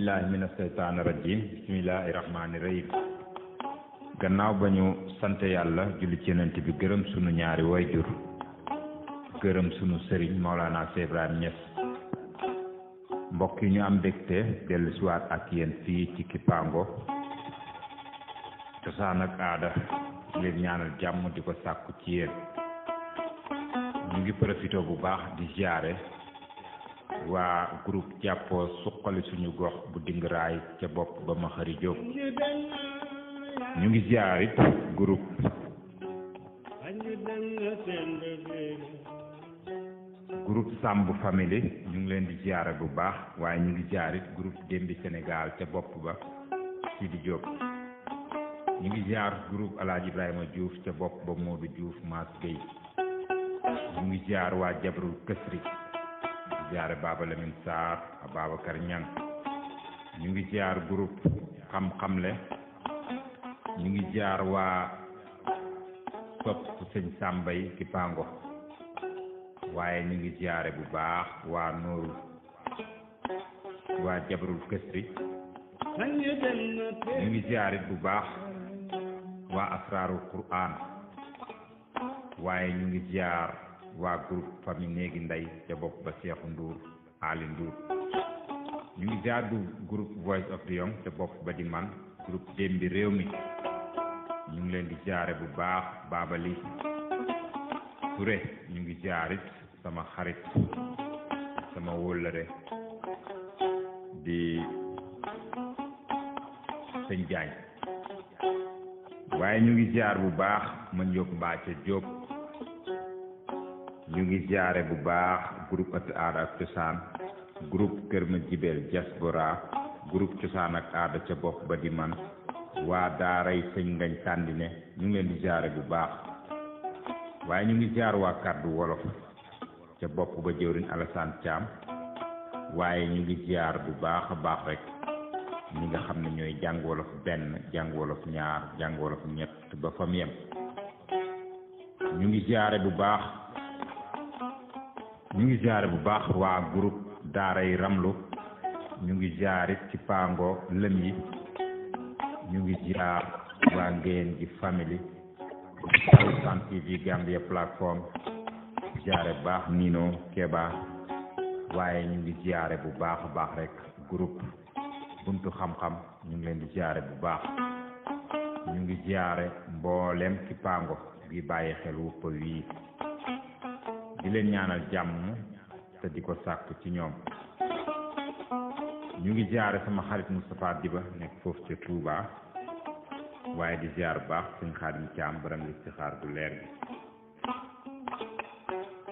billahi mina seytaani rajim bismillahi rahmaani rahim gannaaw ba ñu sant yàlla julli ci yonent bi gërëm sunu ñaari wayjur gërëm sunu sëriñ Maolana Cheikh Ibrahima Niass mbokk yi ñu am mbégte dellu siwaat ak yéen fii ci Kipango cosaan ak aada leen ñaanal jàmm di ko sàkku ci yéen ñu ngi profité bu baax di ziare waa groupe jàppoo suqali suñu gox bu dingaraay ca bopp ba ma xari jóg ñu ngi ziar it groupe Samb famille ñu ngi leen di ziare bu baax waaye ñu ngi ziar it groupe Dembi Sénégal ca bopp ba Sidi Diop ñu ngi ziar groupe Alaaji Ibrahima Diouf ca bopp ba Modou Diouf Mass Gueye ñu ngi ziar waa Jabrul Kësri ziare Baba Lamine Sarr Babacar Niang ñu ngi ziar groupe xam-xamle ñu ngi ziar waa sopp sëñ Sambay Kipango waaye ñu ngi ziare bu baax waa Nooru waa Jabrul Kësri ñu ngi ziare bu baax waa Asrarul Quran waaye ñu ngi ziar waa groupe famille néegi ndey ca bopp ba Cheikh Ndour Ali Ndour ñu ngi ziar du groupe Voice of the Young ca bopp ba di man groupe Dembi réew mi ñu ngi leen di ziare bu baax Babali Touré ñu ngi ziar it sama xarit sama wóllëre di sëñ Diagne waaye ñu ngi ziar bu baax ma Njóob Mbacke Diop ñu ngi ziare bu baax groupe ëtt aada ak cosaan groupe Kër Ma Jibel diaspora groupe cosaan ak aada ca bopp ba di man waa daaray sëñ Ngañ Tàndine ñu ngi leen di ziare bu baax waaye ñu ngi ziar waa kàddu wolof ca bopp ba jëwriñ Alassane Thiam waaye ñu ngi ziar bu baax a baax rek ñi nga xam ne ñooy jàng wolof benn jàng wolof ñaar jàng wolof ñett ba fam yem ñu ngi ziare bu baax waa groupe daaray ramlu ñu ngi ziarit ci Pango lëm yi ñu ngi ziar waa ngeen ji famille Sen TV Gambia plateforme ziare bu baax Nino Keba waaye ñu ngi ziare bu baax a baax rek groupe buntu xam-xam ñu ngi leen di ziare bu baax ñu ngi ziare mboolem Kipango gi bàyyi xel wuppa wii di leen ñaanal jàmm te di ko sàkk ci ñoom ñu ngi ziare sama xarit Moustapha Diba nekk foofu ca Touba waaye di ziar bu baax suñ Xaadim Caam baram li ci xaar bu leer bi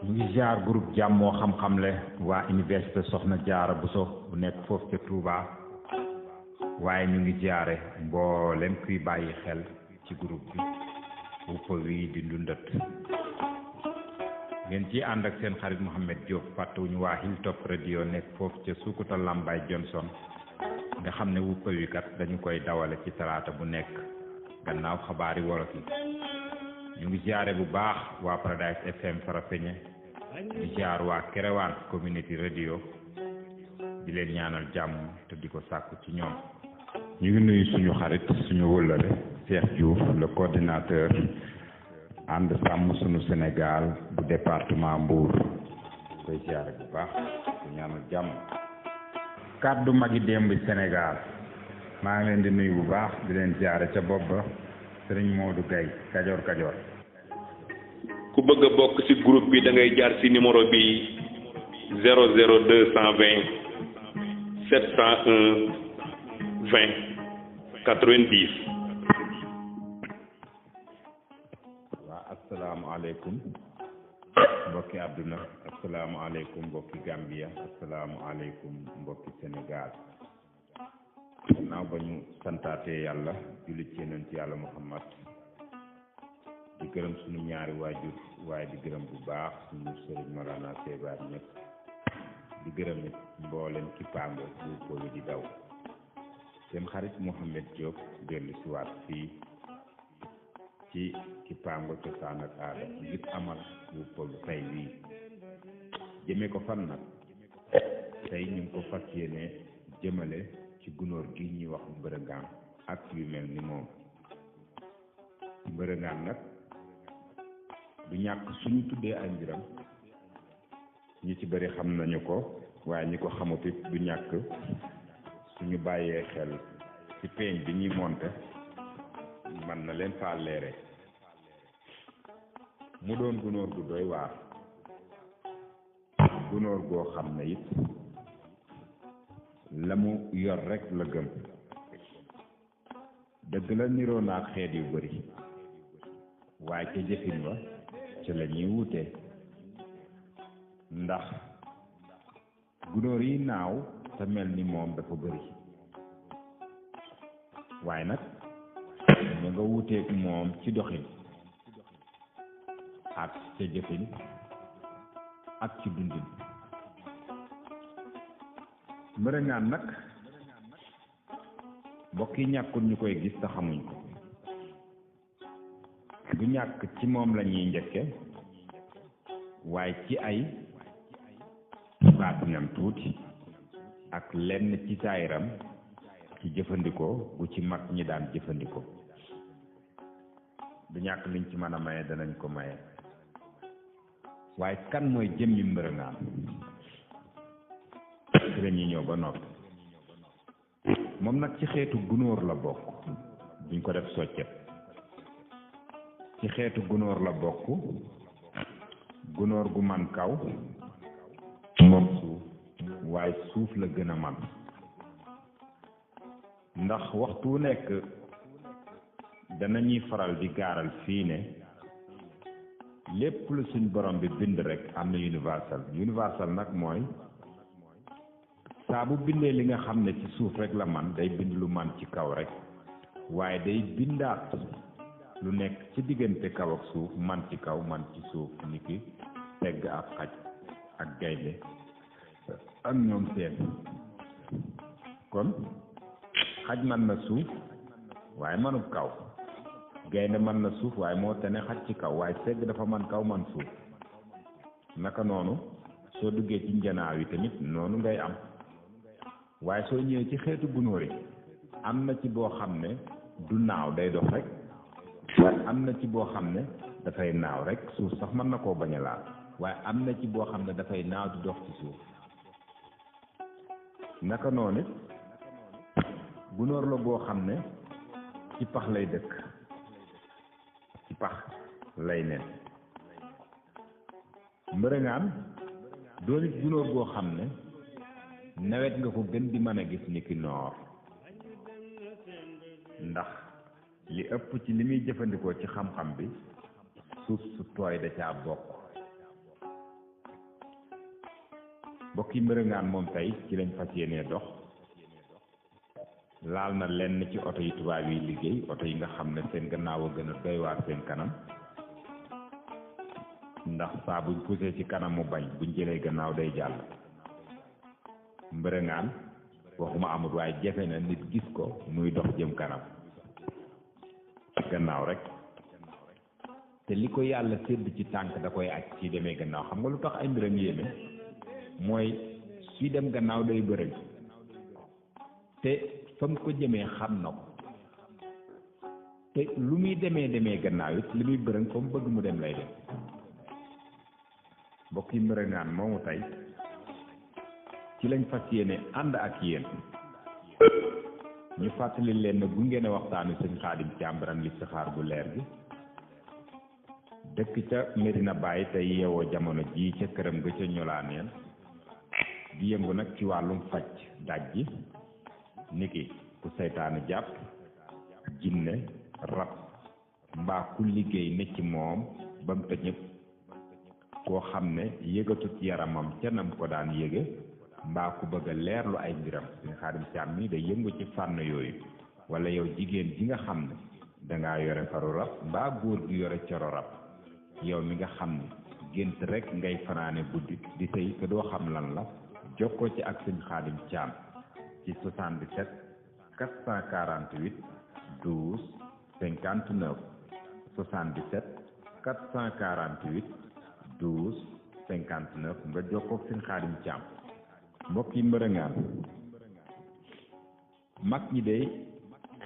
ñu ngi ziar groupe jàmmoo xam-xamle waa université Soxna Jaara Buso bu nekk foofu ca Touba waaye ñu ngi ziare mboolem kuy bàyyi xel ci groupe bi wuppa wii di ndundat ngeen ci ànd ak seen xarit Mouhamed Diop fàttewuñu waa Hilltop radio nekk foofu ca Sukuta Lambay Johnson nga xam ne wuppa wi kat dañu koy dawale ci talaata bu nekk gannaaw xabaari wolof yi ñu ngi ziare bu baax waa Paradise FM Farafeñe di ziar waa Kerewaan community radio di leen ñaanal jàmm te di ko sàkku ci ñoom ñu ngi nuyu suñu xarit suñu wëllëre Cheikh Diouf le coordinateur ànd sàmm suñu Sénégal bu département Mbour koy ziare bu baax di ñaanal jàmm kàddu magi démb Sénégal maa ngi leen di nuyu bu baax di leen ziare ca bopp ba Sëriñ Modou Gaye Kajoor Kajoor ku bëgg a bokk ci groupe bi da ngay jaar ci numéro bi 00220 701 20 90. waa asalaamaaleykum mbokki àdduna asalaamaaleykum mbokki Gambia asalaamaaleykum mbokki Sénégal gannaaw ba ñu santaatee yàlla julli ci yonent yàlla Muhammad di gërëm suñu ñaari waajur waaye di gërëm bu baax suñu sëriñ Maolana Cheikh Ibrahima Niass di gërëm it mboolem Kipango bu ko di daw seen xarit Mouhamed Diop dellu si waat fii ci Kipango cosaan ak aada ngir amal bu pol tey wii jëme ko fan nag tey ñu ngi ko fas yéene jëmale ci gunóor gi ñuy wax mbërëngaan ak yu mel ni moom. mbërëngaan nag du ñàkk suñu tuddee ay mbiram ñi ci bari xam nañu ko waaye ñi ko xamut it du ñàkk suñu bàyyee xel ci peeñ bi ñuy monte man na leen faa leere. mu doon gunóor gu doy waar, gunóor goo xam ne it la mu yor rek la gëm. dëgg la niroo na ak xeet yu bari waaye ca jëfin wa ca la ñuy wute, ndax gunóor yi naaw te mel ni moom dafa bari waaye nag ñu nga wuteeg moom ci doxin ak ca jëfin ak ci dundin. mbërëngaan nag mbokk yi ñàkkul ñu koy gis te xamuñ ko. du ñàkk ci moom la ñuy njëkke waaye ci ay baatinam tuuti ak lenn ci saayiram ci jëfandikoo bu ci mag ñi daan jëfandikoo. du ñàkk liñ ci mën a maye danañ ko maye. waaye kan mooy jëmmi mbërëngaan ci la ñuy ñëw ba noppi. moom nag ci xeetu gunóor la bokk, duñ ko def soccet. ci xeetu gunóor la bokk, gunóor gu man kaw moom suuf, waaye suuf la gën a man. ndax waxtu nekk danañuy faral di gaaral fii ne lépp lu suñ borom bi bind rek am na universal nag mooy saa bu bindee li nga xam ne ci suuf rek la man day bind lu man ci kaw rek, waaye day bindaat lu nekk ci diggante kaw ak suuf man ci kaw man ci suuf, ni ki tegg ak xaj ak gaynde ak ñoom seen. kon xaj man na suuf waaye manub kaw, gaynde man na suuf waaye moo tane xaj ci kaw, waaye segg dafa man kaw man suuf. naka noonu soo duggee ci njanaaw yi tamit noonu ngay am. waaye soo ñëwee ci xeetu gunóor yi am na ci boo xam ne du naaw day dox rek, waaye am na ci boo xam ne dafay naaw rek, suuf sax mën na koo bañ a laal, waaye am na ci boo xam ne dafay naaw di dox ci suuf. naka noonu gunóor la boo xam ne ci pax lay dëkk, ci pax lay nen. mbërëngaan doon it gunóor boo xam ne nawet nga ko gën di mën a gis ni ki noor, ndax li ëpp ci li muy jëfandikoo ci xam-xam bi suuf su tooy da caa bokk. bokki mbërëngaan moom tey ci lañ fas yéenee dox. laal na lenn ci oto yi tubaab yi liggéey, oto yi nga xam ne seen gannaaw a gën a doy waar seen kanam, ndax saa buñ poussé ci kanam mu bañ, buñ jëlee gannaaw day jàll. mbërëngaan waxuma amut waaye jafe na nit gis ko muy dox jëm kanam, gannaaw rek. te li ko yàlla sédd ci tànk da koy aj ci demee gannaaw. xam nga lu tax ay mbiram yéeme mooy suy dem gannaaw day bërëng, te fa mu ko jëmee xam na ko, te lu muy demee gannaaw it li muy bërëng fa mu bëgg mu dem lay dem. mbokk yi mbërëngaan moomu tey ci lañ fas yéene ànd ak yéen. ñu fàttali leen ne bu ngeen a waxtaanu sëñ Xaadim Caam Biram Listixaar bu leer gi, dëkk ca Medina Baye tey yeewoo jamono jii ca këram ga ca ñolaaneen, di yëngu nag ci wàllum faj daj ji, niki ku seytaane jàpp, jinne, rab, mbaa ku liggéey ne ci moom ba mu tëj ñëpp, koo xam ne yëgatut yaramam ca nam ko daan yëge, mbaa ku bëgg a leerlu ay mbiram. sëñ Xaadim Caam mi day yëngu ci fànn yooyu. wala yow jigéen ji nga xam ne dangaa yore faru rab, mbaa góor gi yore coro rab, yow mi nga xam ne gént rek ngay fanaane guddi di sëy te doo xam lan la, jokkoo ci ak sëñ Xaadim Caam ci 77 448 12 59 77 448 12 59 nga jokkoo ak sëñ Xaadim Caam. mbokk yi mbërëngaan mag ñi de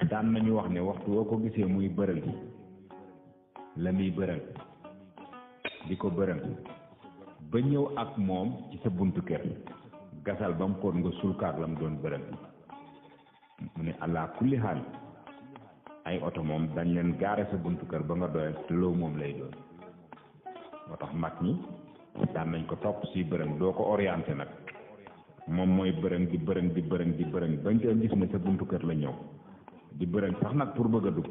daan nañu wax ne waxtu woo ko gisee muy bërël la muy bërël di ko bërël ba ñëw ak moom ci sa buntu kër gasal ba mu koon nga sulkaak la mu doon bërël mu ne allah kulli xaal ay oto moom dañ leen gaare sa buntu kër ba nga doyal te loo moom lay doon moo tax mag ñi daan nañ ko topp si bërëng doo ko orienté nag moom mooy bërëng di bërëng di bërëng di bërëng bañ koy gis ne sa buntu kër la ñëw di bërëng sax nag pour bëgg a dugg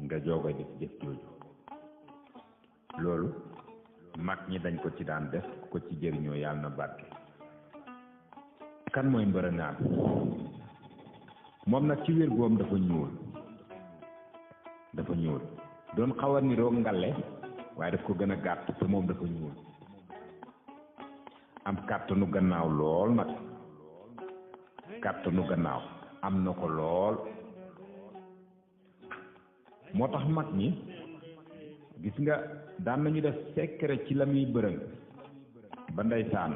nga joog a jëf jooju loolu mag ñi dañ ko ci daan def ko ci jëriñoo yàlla na barke. kan mooy mbërëngaan moom nag ci wér goom dafa ñuul doon xaw a niroo ngale waaye daf ko gën a gàtt te moom dafa ñuul am kàttanu gannaaw lool nag kàttanu gannaaw am na ko lool moo tax mag ñi gis nga daan nañu def secret ci la muy bërëng ba ndeysaan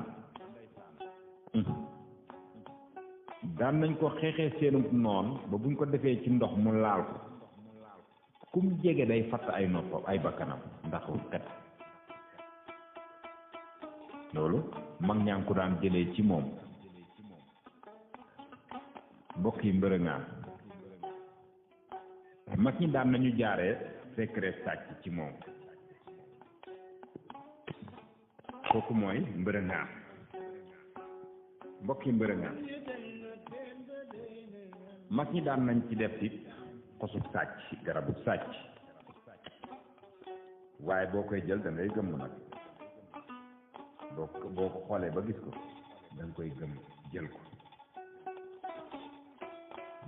daan nañ ko xeexee seenu noon ba buñ ko defee ci ndox mu laal ko kum jege day fatt ay noppam ay bakkanam ndax xet loolu mag ñaa ngi ko daan jëlee ci moom mbokk yi mbërëngaan mag ñi daan nañu jaaree secret sàcc ci moom kooku mooy mbërëngaan mbokk yi mbërëngaan mag ñi daan nañ ci def it xosub sàcc garabu sàcc waaye boo koy jël da ngay gëmm nag boo ko xoolee ba gis ko da nga koy gëmm jël ko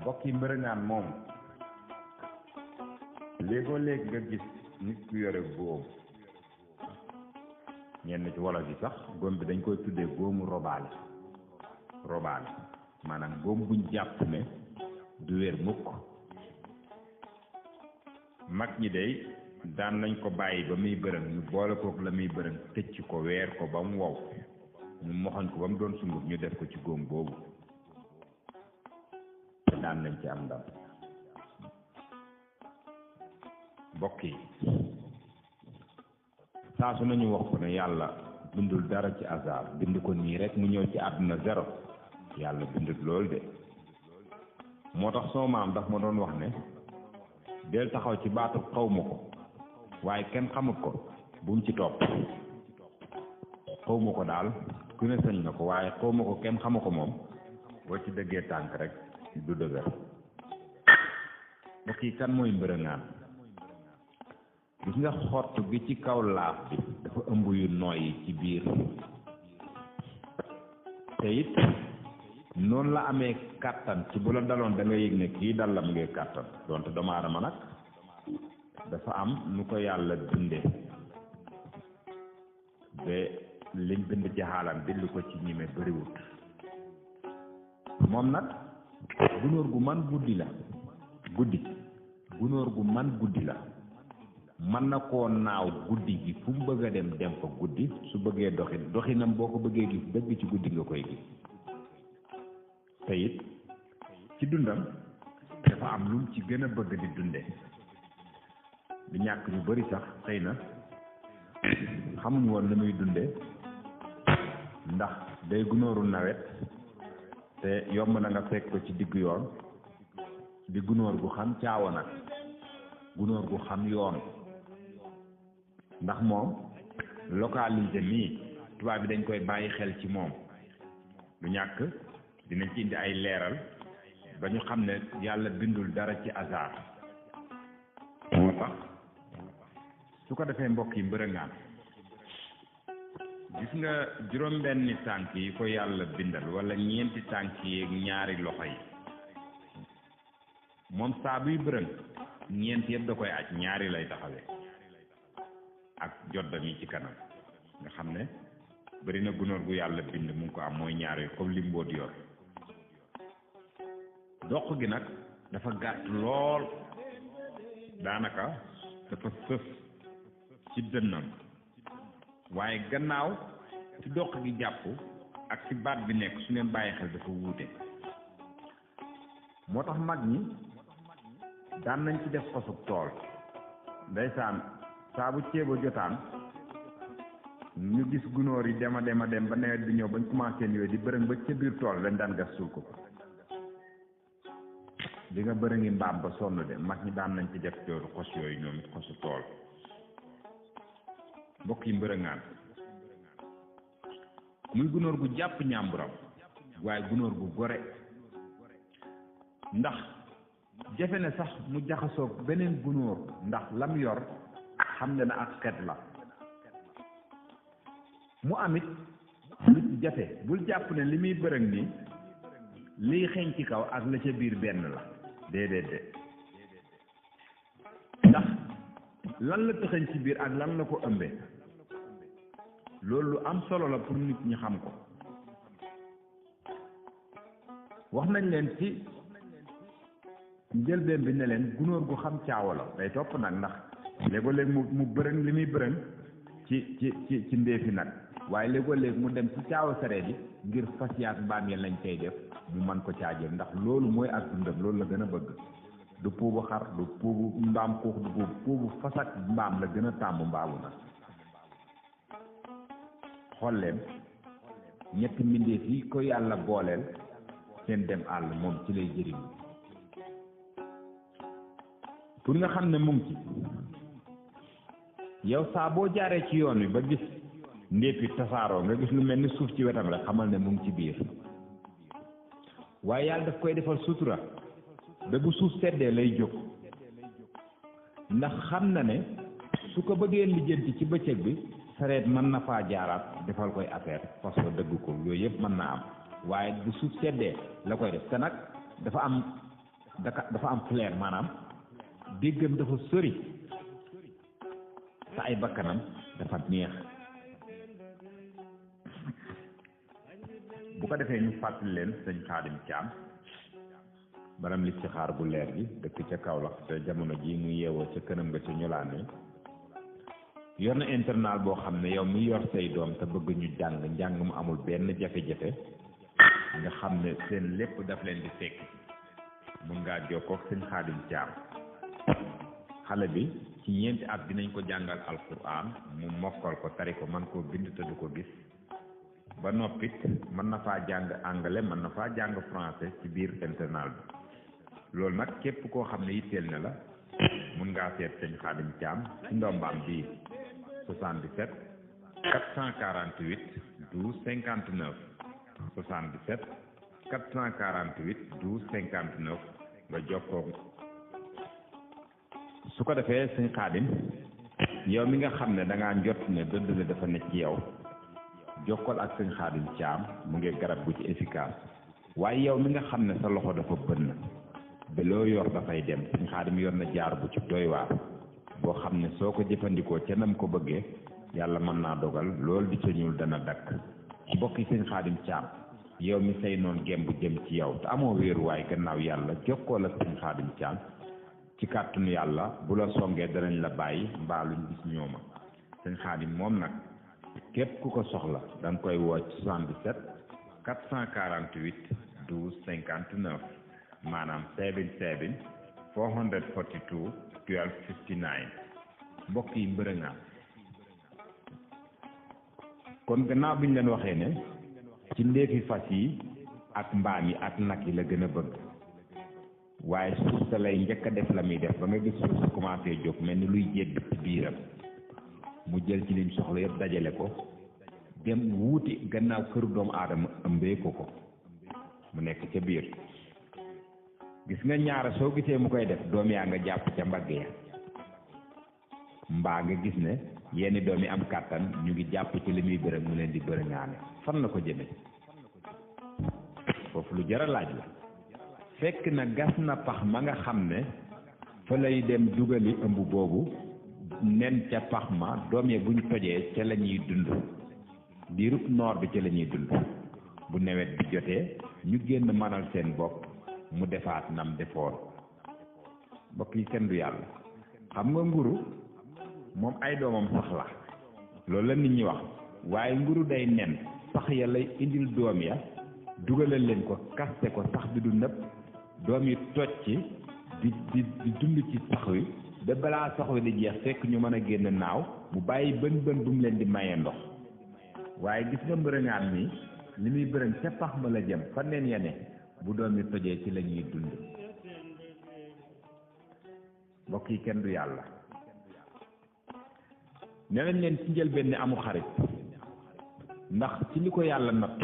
mbokk yi mbërëngaan moom léegoo léegi nga gis nit ku yore góom ñenn ci wolof yi sax góom bi dañ koy tuddee góomu robaale maanaam góom buñ jàpp ne du wér mukk mag ñi dey daan nañ ko bàyyi ba muy bërëng ñu boole kook la muy bërëng tëcc ko weer ko ba mu wow ñu moxoñ ko ba mu doon sunguf ñu def ko ci góom boobu te daan nañ ci am ndam mbokk yi saa su nañu wax ko ne yàlla bindul dara ci hasard bind ko nii rek mu ñëw ci àdduna zéro yàlla bindul loolu de moo tax sama maam daf ma doon wax ne del taxaw ci baatu xaw ma ko waaye kenn xamut ko bu mu ci topp xaw ma ko daal ku ne sañ na ko waaye xaw ma ko kenn xamu ko moom boo ci dëggee tànk rek du dëgër mbokk yi kan mooy mbërëngaan gis nga xott bi ci kaw laaf bi dafa ëmb yu nooy yi ci biir te it noonu la amee kàttan ci bu la daloon da nga yëg ne kii dal la mu ngi kàttan donte doomu aadama nag dafa am nu ko yàlla bindee ba liñ bind ci xaalam bind ko ci ñime bëriwut moom nag gunóor gu man guddi la gunóor gu man guddi la mën na koo naaw guddi gi fu mu bëgg a dem fa guddi su bëggee doxinam boo ko bëggee gis dëgg ci guddi nga koy gis te it ci dundam dafa am lu ci gën a bëgg di dunde du ñàkk ñu bari sax xëy na xamuñ woon na muy dunde ndax day gunóoru nawet te yomb na nga fekk ko ci diggu yoon di gunóor gu xam caawa nag gunóor gu xam yoon ndax moom localité nii tubaab bi dañ koy bàyyi xel ci moom du ñàkk dinañ ci indi ay leeral ba ñu xam ne yàlla bindul dara ci hasard moo tax su ko defee mbokk yi mbërëngaan gis nga juróom-benni tànk yi ko yàlla bindal wala ñeenti tànk yi ak ñaari loxo yi moom saa buy bërëng ñeent yëpp da koy aj ñaari lay taxawee ak joddam yi ci kanam nga xam ne bari na gunóor gu yàlla bind mu ngi ko am mooy ñaar yooyu comme li mbóot yor doq gi nag dafa gàtt lool daanaka dafa sës ci dënnam waaye gannaaw ci doq gi jàpp ak ci baat bi nekk su ngeen bàyyi xel dafa wuute moo tax mag ñi daan nañ ci def xosub tool ndeysaan saa bu ceeba jotaan ñu gis gunóor yi dem ba nawet bi ñëw bañ commencé yooyu di bërëng ba ca biir tool lañ daan gas suul ko di nga bërëngi mbaam ba sonn de mag ñi daan nañ ci def jooru xos yooyu ñoom it xosu tool mbokk yi mbërëngaan muy gunóor gu jàpp ñàmburam waaye gunóor gu gore ndax jafe ne sax mu jaxasoog beneen gunóor ndax lam yor xam ne na ak xet la mu amit lu ci jafe bul jàpp ne li muy bërëng ni liy xeeñ ci kaw ak la ca biir benn la déedéet de ndax lan la tëxañ ci biir ak lan la ko ëmbee loolu lu am solo la pour nit ñi xam ko wax nañ leen ci njëlbeen bi ne leen gunóor gu xam caawa la day topp nag ndax léegoo-léeg mu bërëng li muy bërëng ci ndeefi nag waaye léegoo-léeg mu dem ci caawa sareet yi ngir fas yaak mbaam ya lañ koy def mu mën ko caajël ndax loolu mooy ak dundam loolu la gën a bëgg du puubu xar du puubu mbaam xuux du puubu fas ak mbaam la gën a tàmm mbaamu nag xool leen ñetti mbindeef yi ko yàlla booleel seen dem àll moom ci lay jëriñu pour nga xam ne mu ngi ci yow saa boo jaaree ci yoon wi ba gis ndéefi tasaaroo nga gis lu mel ni suuf ci wetam rek xamal ne mu ngi ci biir waaye yàlla daf koy defal sutura ba bu suuf seddee lay jóg ndax xam na ne su ko bëggee lijjanti ci bëccëg bi sareet mën na faa jaaraat defal koy affaire parce que dëgg ko yooyu yëpp mën na am waaye bu suuf seddee la koy def te nag dafa am flair maanaam déggam dafa sori te ay bakkanam dafa neex bu ko defee ñu fàttali leen sëñ Xaadim Caam baram li ci xaar bu leer gi dëkk ca Kaolack te jamono ji mu yeewoo ca kënam nga ca ñulaane yor na internat boo xam ne yow mi yor say doom te bëgg ñu njàng mu amul benn jafe-jafe nga xam ne seen lépp daf leen di fekk mun ngaa jokkoo ak sëñ Xaadim Caam xale bi ci ñeenti at dinañ ko jàngal alquran mu mokkal ko tari ko man koo bind te du ko gis ba noppit mën na faa jàng anglais mën na faa jàng français ci biir internat bi loolu nag képp koo xam ne yitteel na la mun ngaa seet sëñ Xaadim Caam ci ndombaam bii 77 448 12 59 77 448 12 59 nga jokkoo su ko defee sëñ Xaadim yow mi nga xam ne da ngaa njot ne dëdd dafa nekk ci yow jokkool ak sëñ Xaadim Caam mu ngi garab gu ci efficace waaye yow mi nga xam ne sa loxo dafa bënn ba loo yor dafay dem sëñ Xaadim yor na jaar bu ci doy waar boo xam ne soo ko jëfandikoo ca nam ko bëggee yàlla mën naa dogal loolu di ca ñuul dana dakk mbokki sëñ Xaadim Caam yow mi say noon gemb jëm ci yow te amoo wéeruwaay gannaaw yàlla jokkool ak sëñ Xaadim Caam ci kàttanu yàlla bu la songee danañ la bàyyi mbaaluñ gis ñooma sëñ Xaadim moom nag képp ku ko soxla da nga koy woo ci 77 448 12 59 maanaam 77 442 12 59 mbokk yi mbërëngaan kon gannaaw bi ñu leen waxee ne ci ndéefi fas yi ak mbaam yi ak nag yi la gën a bëgg waaye suuf sa lay njëkk a def la muy def ba nga gis suuf sa commencé jóg mel ni luy jédd ci biiram mu jël ci lim soxla yëpp dajale ko dem wuuti gannaaw këru doomu aadama ëmbee ko mu nekk ca biir gis nga ñaara soo gisee mu koy def doom yaa nga jàpp ca mbagg ya mbaa nga gis ne yenn doom yi am kàttan ñu ngi jàpp ci li muy bërëg mu leen di bërëŋaane fan la ko jëme foofu lu jar a laaj la fekk na gas na pax ma nga xam ne fa lay dem dugali ëmb boobu nen ca pax ma doom ya buñ tojee ca la ñuy dund diirub noor bi ca la ñuy dund bu nawet bi jotee ñu génn manal seen bopp mu defaat nam defoon mbokk yi kenn du yàlla xam nga nguru moom ay doomam sax la loolu la nit ñi wax waaye nguru day nen sax ya lay indil doom ya dugalal leen ko kaste ko sax bi du nëb doom yi toj ci di dund ci sax wi ba balaa sax wi di jeex fekk ñu mën a génn naaw mu bàyyi bën bu mu leen di mayee ndox waaye gis nga mbërëŋaan mi li muy bërëŋ ca pax ma la jëm fan leen yene bu doom yi tojee ci la ñuy dund mbokk yi kenn du yàlla nee nañ leen ci njëlbéen ni amu xarit ndax ci li ko yàlla natt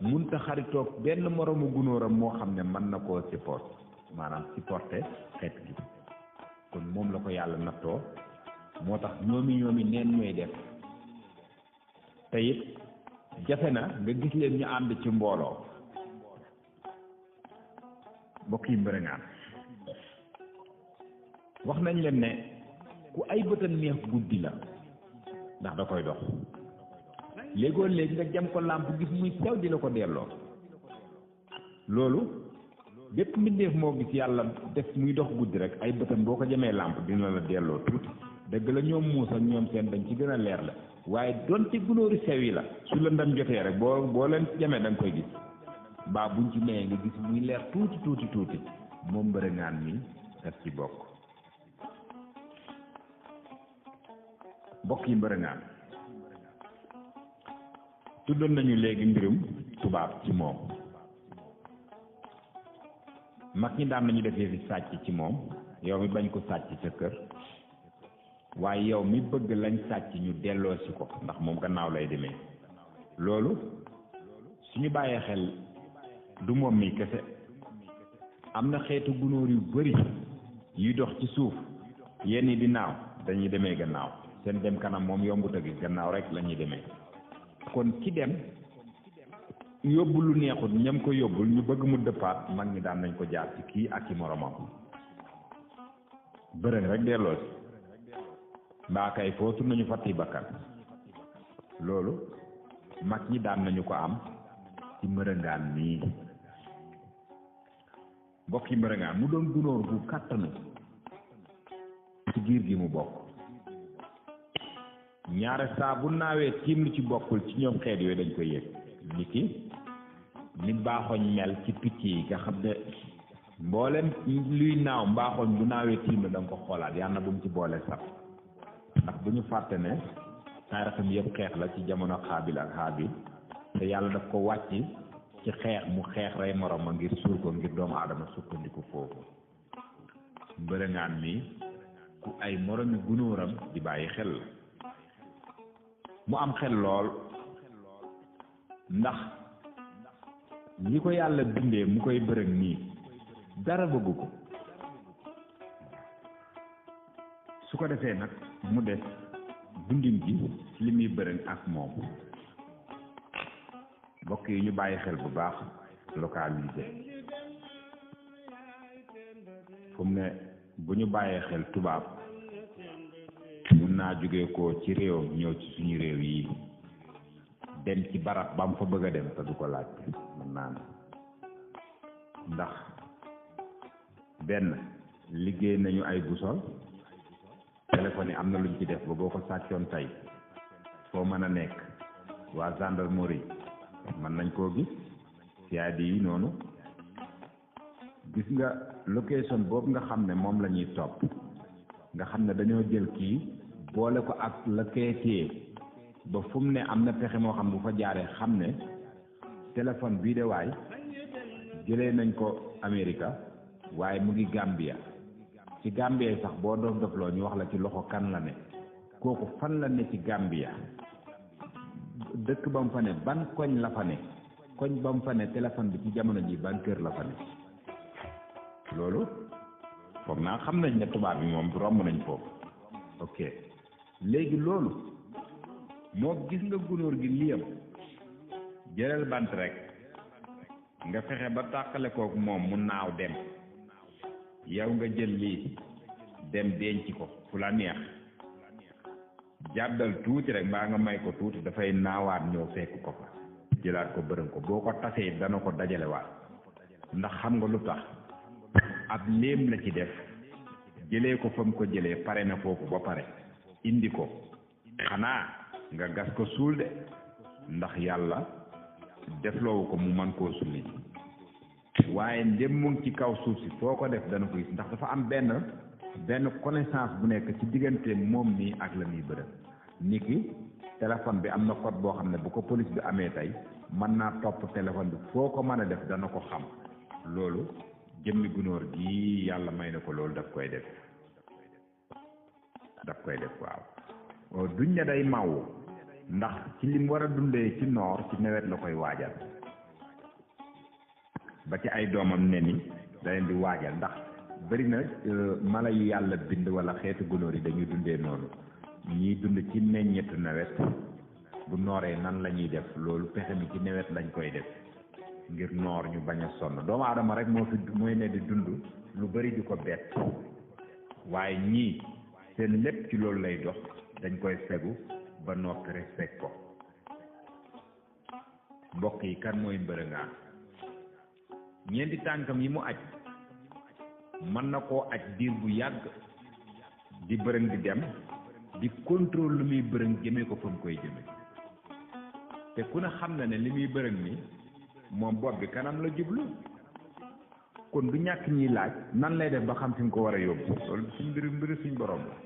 munta xaritoog benn moroomu gunóoram moo xam ne mën na koo supporter xeet gi kon moom la ko yàlla nattoo moo tax ñoomi neen ñooy def te it jafe na nga gis leen ñu ànd ci mbooloo mbokk yi mbërëŋaan wax nañ leen ne ku ay bëtam neex guddi la ndax da koy dox léegoo léegi nga jam ko làmp gis muy sew di la ko delloo loolu bépp mbindeef moo gis yàlla def muy dox guddi rek ay bëtam boo ko jamee làmp dina la delloo tuuti dëgg la ñoom muus ak ñoom seen dañ ci gën a leer la waaye donte gunóori sew yi la su la ndam jotee rek boo leen jamee da nga koy gis mbaa buñ ci nee nga gis muy leer tuuti moom mbërëŋaan mi daf ci bokk mbokk yi mbërëŋaan tuddoon nañu léegi mbirum tubaab ci moom mag ñi daan nañu defee fi sàcc ci moom yow mi bañ ko sàcc sa kër waaye yow mi bëgg lañ sàcc ñu delloo si ko ndax moom gannaaw lay demee loolu suñu bàyyee xel du moom mi kese am na xeetu gunóor yu bari yuy dox ci suuf yenn yi di naaw dañuy demee gannaaw seen dem kanam moom yombut a gis gannaaw rek la ñuy demee kon ki dem yóbbu lu neexut ñam ko yóbbul ñu bëgg mu dëppaat mag ñi daan nañ ko jaar ci kii ak ci moromam bërëng rek delloo si mbaa kay footu nañu fatti bakkan loolu mag ñi daan nañu ko am ci mbërëngaan nii mbokk yi mbërëngaan mu doon gunóor bu kàttanu ci giir gi mu bokk ñaare saa bu naawee tiim lu ci bokkul ci ñoom xeet yooyu dañ koy yëg ni ki ni mbaaxoñ mel ci picc yi nga xam ne mboolem luy naaw mbaaxoñ bu naawee tiim la da nga ko xoolaat yàlla na bu mu ci boole sax ndax bu ñu fàtte ne taarixam yëpp xeex la ci jamono xaabil ak xaabil te yàlla daf ko wàcc ci xeex mu xeex rey morom ma ngir suur ko ngir doomu aadama sukkandiku foofu mbërëŋaan mi ku ay moromi gunóoram di bàyyi xel la mu am xel lool ndax li ko yàlla bindee mu koy bërëg nii dara bëggu ko su ko defee nag mu des dundin gi ci li muy bërëg ak moom mbokk yi ñu bàyyi xel bu baax localisé fu mu ne bu ñu bàyyee xel tubaab mun naa jóge ko ci réewam ñëw ci suñu réew yi dem ci barab ba mu fa bëgg a dem te du ko laaj mën naa ne ndax benn liggéey nañu ay busol téléphone yi am na luñ ci def ba boo ko sàccoon tey foo mën a nekk waa gendarmerie mën nañ koo gis CID yi noonu gis nga location boobu nga xam ne moom la ñuy topp nga xam ne dañoo jël kii boole ko ak la keetee ba fu mu ne am na pexe moo xam bu fa jaaree xam ne téléphone bii de waay jëlee nañ ko Amérique waaye mu ngi Gambia ci Gambia sax boo dof dofloo ñu wax la ci loxo kan la ne kooku fan la ne ci Gambia dëkk ba mu fa ne ban koñ la fa ne koñ ba mu fa ne téléphone bi ci jamono ji ban kër la fa ne loolu foog naa xam nañ ne tubaab bi moom romb nañ foofu ok léegi loolu moo gis nga gunóor gi liyam jëlal bant rek nga fexe ba tàqale kook moom mu naaw dem yow nga jël lii dem denc ko fu la neex jàddal tuuti rek mbaa nga may ko tuuti dafay naawaat ñëw fekk ko fa jëlaat ko bërëm ko boo ko tasee dana ko dajalewaat ndax xam nga lu tax ab léem la ci def jëlee ko fa mu ko jëlee pare na foofu ba pare indi ko xanaa nga gas ko suul de ndax yàlla defloowu ko mu man koo sulli waaye ndem mu ngi ci kaw suuf si foo ko def dana ko gis ndax dafa am benn connaissance bu nekk ci diggante moom nii ak la muy bërëb ni ki téléphone bi am na code boo xam ne bu ko police bi amee tey mën naa topp téléphone bi foo ko mën a def dana ko xam loolu jëmmi gunóor gi yàlla may na ko loolu daf koy def waaw duñ ne day màwu ndax ci lim war a dundee ci noor ci nawet la koy waajal ba ci ay doomam ne ni da leen di waajal ndax bëri na mala yu yàlla bind wala xeetu gunóor yi dañuy dundee noonu ñiy dund ci meññetu nawet bu nooree nan la ñuy def loolu pexe mi ci nawet lañ koy def ngir noor ñu bañ a sonn doomu aadama rek mooy ne di dund lu bëri di ko bett waaye ñii seen lépp ci loolu lay dox dañ koy fegu ba noppi rek fekk ko mbokk yi kan mooy mbërëngaan ñeenti tànkam yi mu aj mën na koo aj diir bu yàgg di bërëng di dem di contrôle lu muy bërëng jëmee ko fa mu koy jëme te ku ne xam na ne li muy bërëng ni moom bopp bi kanam la jublu kon du ñàkk ñiy laaj nan lay def ba xam fi mu ko war a yóbbu loolu suñ mbiri suñ borom la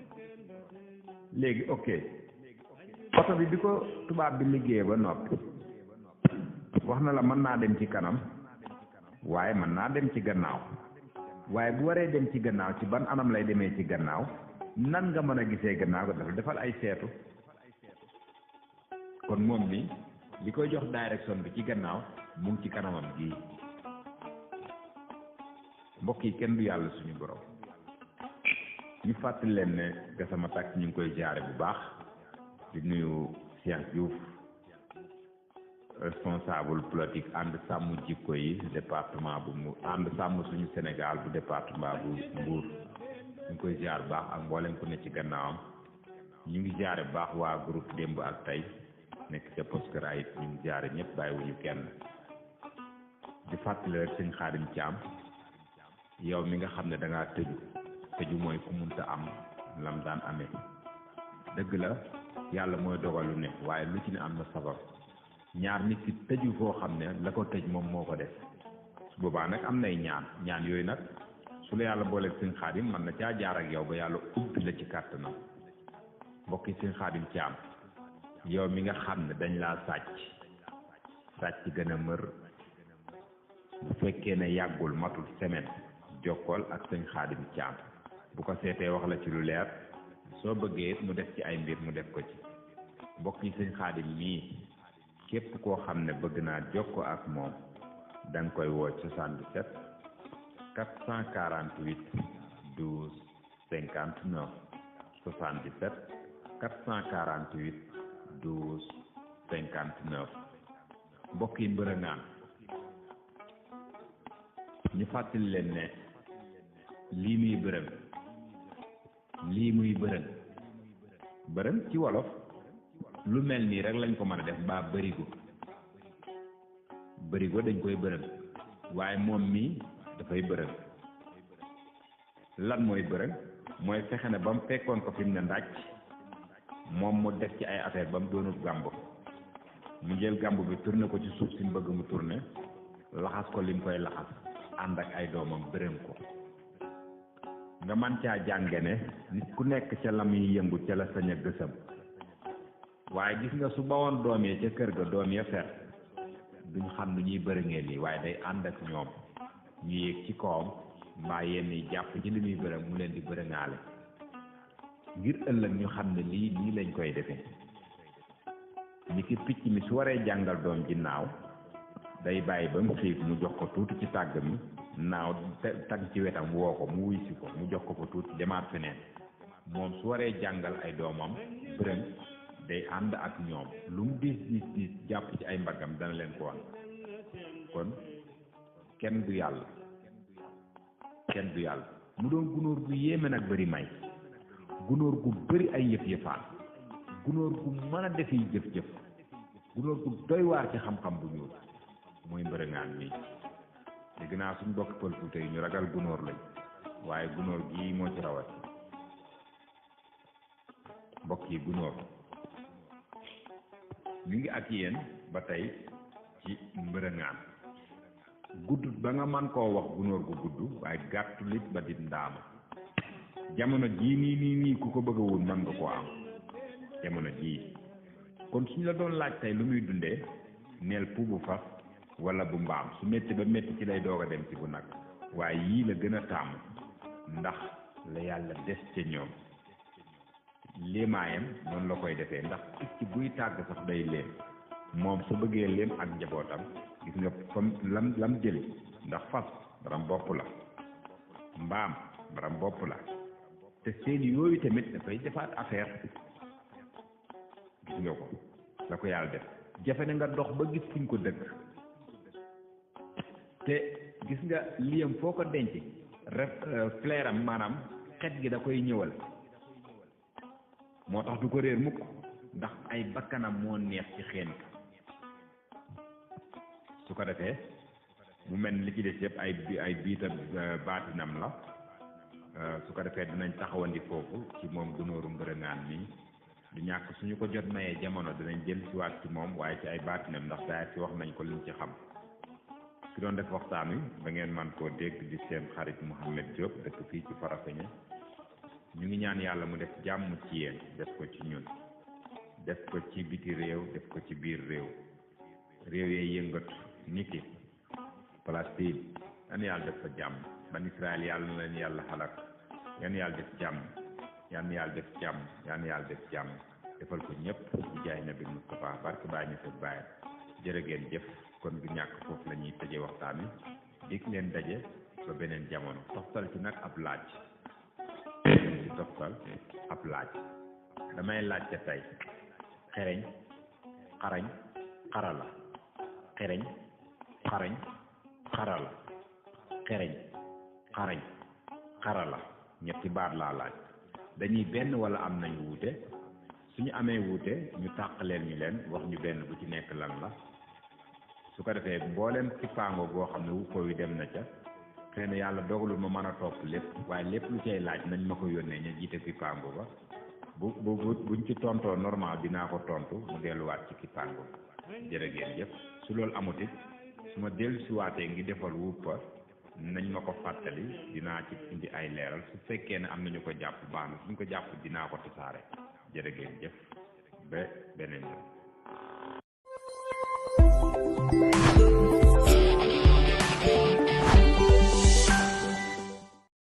léegi ok oto bi ko tubaab bi liggéeyee ba noppi wax na la mën naa dem ci kanam waaye mën naa dem ci gannaaw waaye bu waree dem ci gannaaw ci ban anam lay demee ci gannaaw nan nga mën a gisee gannaaw dafa defal ay seetu kon moom mi li koy jox direction bi ci gannaaw mu ngi ci kanamam gii mbokk yi kenn du yàlla suñu borom ñu fàttali leen ne Gassama Tax ñu ngi koy jaare bu baax di nuyu Cheikh Diouf responsable politique ànd sàmm jikko yi département bu mu ànd sàmm suñu Sénégal bu département bu Mbour ñu ngi koy jaar baax ak mboolem ku ne ci gannaawam ñu ngi jaare baax waa groupe démb ak tey nekk ca Poskara it ñu ngi jaare ñëpp bàyyiwuñu kenn di fàttali rek sëñ Xaadim Caam yow mi nga xam ne da ngaa tëju mooy ku munta am lam daan amee dëgg la yàlla mooy dogal lu ne waaye lu ci ne am na sabab ñaar nit ki tëju foo xam ne la ko tëj moom moo ko def su boobaa nag am nay ñaan yooyu nag su la yàlla booleeg sëñ Xaadim mën na caa jaar ak yow ba yàlla ubbi la ci kàttanam mbokki sëñ Xaadim Caam yow mi nga xam ne dañ laa sàcc gën a mër bu fekkee ne yàggul matul semaine jokkool ak sëñ Xaadim Caam bu ko seetee wax la ci lu leer soo bëggee mu def ci ay mbir mu def ko ci mbokk yi sëñ Xaadim mii képp koo xam ne bëgg naa jokkoo ak moom da nga koy woo 77 448 12 59 77 448 12 59 mbokk yi mbërëngaan ñu fàttali leen ne lii muy bërëng ci wolof lu mel nii rek lañ ko mën a def mbaa bërigo dañ koy bërëng waaye moom mii dafay bërëng lan mooy bërëng mooy fexe ne ba mu fekkoon ko fi mu ne ndàcc moom mu def ci ay affaire ba mu doonut gàmb mu jël gàmb bi tourné ko ci suuf si mu bëgg mu tourné laxas ko lim koy laxas ànd ak ay doomam bërëng ko nga man caa jànge ne nit ku nekk ca la muy yëngu ca la sañ a gësam waaye gis nga su bawoon doom yi ca kër ga doom ya fer duñ xam nu ñuy bërëngee lii waaye day ànd ak ñoom ñu yéeg ci kawam mbaa yenn yi jàpp ci li muy bërëng mu leen di bërëŋaale ngir ëllëg ñu xam ne lii nii lañ koy defee ni ki picc mi su waree jàngal doom ji naaw day bàyyi ba mu xiif mu jox ko tuuti ci tàgg mi naaw tag ci wetam woo ko mu wuy si ko mu jox ko fa tuuti demaat feneen moom su waree jàngal ay doomam bërëng day ànd ak ñoom lu mu diis jàpp ci ay mbaggam dana leen ko wan kon kenn du yàlla mu doon gunóor gu yéeme nag bëri may gunóor gu bëri ay yëf-yëfaan gunóor gu mën a defi jëf-jëf gunóor gu doy waar ci xam-xam bu ñuul mooy mbërëngaan mi dégg naa suñ bokk pël Fuuta yi ñu ragal gunóor lañ waaye gunóor gii moo ci rawat mbokk yi gunóor ñu ngi ak yéen ba tey ci mbërëngaan guddut ba nga man koo wax gunóor gu gudd waaye gàttulit ba di ndaama jamono jii nii ku ko bëgg a wut mën nga koo am jamono jii kon suñ la doon laaj tey lu muy dundee neel puubu fas wala bu mbaam su métti ba métti ci lay doog a dem ci bu nag waaye yii la gën a taamu ndax la yàlla des ca ñoom léemaayam noonu la koy defee ndax picc buy tàgg sax day léem moom su bëggee léem ak njabootam gis nga comme lam jëli ndax fas baram bopp la mbaam baram bopp la te seen yooyu tamit dafay defaat affaire gis nga ko la ko yàlla def jafe na nga dox ba gis fuñ ko dëkk te gis nga liyam foo ko denc flairam maanaam xet gi da koy ñëwal moo tax du ko réer mukk ndax ay bakkanam moo neex ci xeen su ko defee mu mel li ci des yëpp ay biita baatinam la su ko defee dinañ taxawandi foofu ci moom gunóoru mbërëngaan nii du ñàkk suñu ko jot mayee jamono dinañ jël ci waat ci moom waaye ci ay baatinam ndax daay ci wax nañ ko liñ ci xam ki doon def waxtaan wi ba ngeen man koo dégg di seen xarit Mouhamed Diop dëkk fii ci Farafeñe ñu ngi ñaan yàlla mu def jàmm ci yéen def ko ci ñun def ko ci biti réew def ko ci biir réew yee yëngatu niki Palestine yan yàlla def fa jàmm ban Israël yàlla na leen yàlla xalak yan yàlla def jàmm yan yàlla def jàmm yan yàlla def jàmm defal ko ñëpp ci jaay nabi Moustapha barke bàyyi ñu sa bàyyi jërë ngeen jëf kon du ñàkk foofu la ñuy tëjee waxtaan wi dig leen daje ba beneen jamono toxtal ci nag ab laaj ci toxtal ab laaj damay laajte tey xereñ xarañ xarala xereñ xarañ xarala xereñ xarañ xarala ñetti baat laa laaj dañuy benn wala am nañ wuute suñu amee wuute ñu tàqaleel ñu leen wax ñu benn bu ci nekk lan la su ko defee mbooleem ci paango goo xam ne wu ko wi dem na ca xëy na yàlla dogalul ma mën a topp lépp waaye lépp lu cay laaj nañ ma ko yónnee ñu jiite ci paango ba buñ ci tontoo normal dinaa ko tontu mu delluwaat ci ki paango jërë ngeen jëf su loolu amut it su ma dellu si waatee ngi defal wuppa nañ ma ko fàttali dinaa ci indi ay leeral su fekkee ne am nañu ko jàpp baax na suñ ko jàpp dinaa ko tasaare jërë ngeen jëf ba beneen yoon